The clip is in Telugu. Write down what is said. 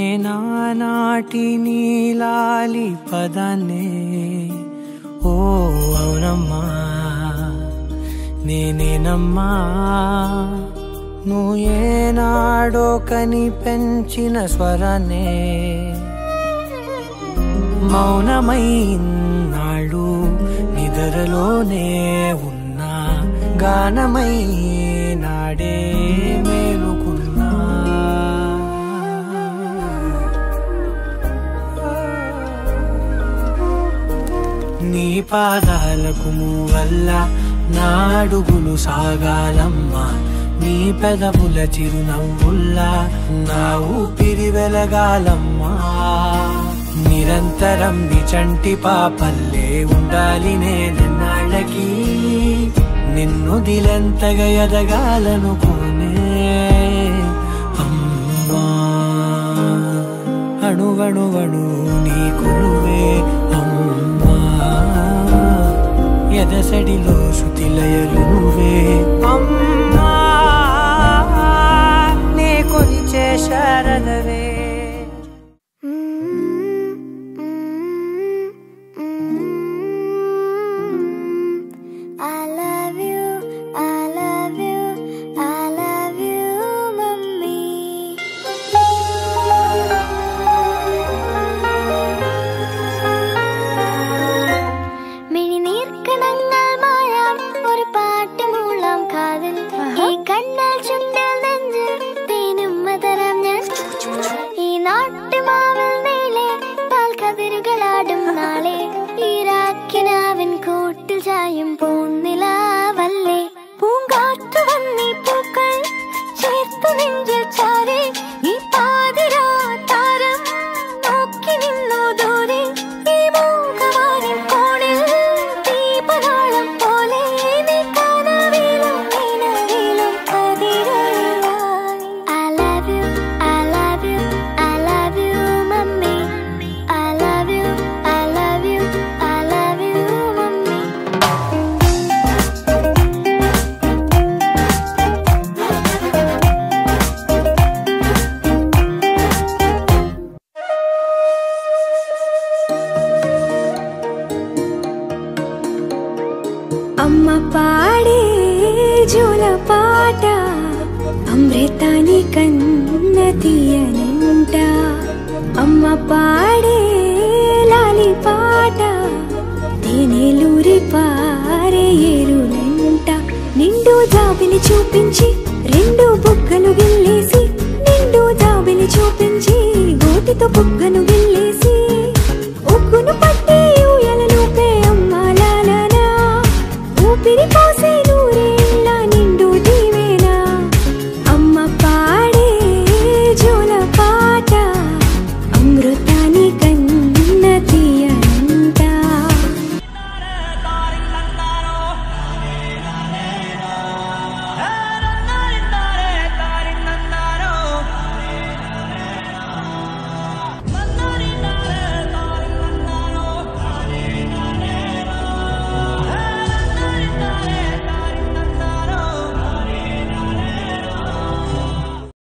నేనానాటి నీలాలి పదాన్నే ఓ అవునమ్మా నేనేనమ్మా నువ్వు ఏనాడో కని పెంచిన స్వరాన్నే మౌనమైనాడు నిద్రలోనే ఉన్నా గానమై నాడే మేలుకున్నా నీ పాదాలకు వల్ల నా అడుగులు సాగాలమ్మా నీ పెదవుల చిరునవ్వుల్లా నా ఊపిరి వెలగాలమ్మా నిరంతరం నీ చంటి పాపల్లే ఉండాలి నేనన్నాళ్ళకి నిన్ను దిలెంతగా ఎదగాలనుకోనే అమ్మా అణువణువణు నీ కొలువే అమ్మా ఎదసడిలో శృతిలయలు నువ్వే అమ్మా నే కొలిచే శారదవే అమ్మ పాడే జోల పాట అమృతాని కన్న తీయనంట అమ్మ పాడే లాలి పాట తేనెలూరి పారే ఏరులంట నిండు జాబిని చూపించి రెండు బుగ్గలు గిల్లేసి నిండు జాబిని చూపించి గోటితో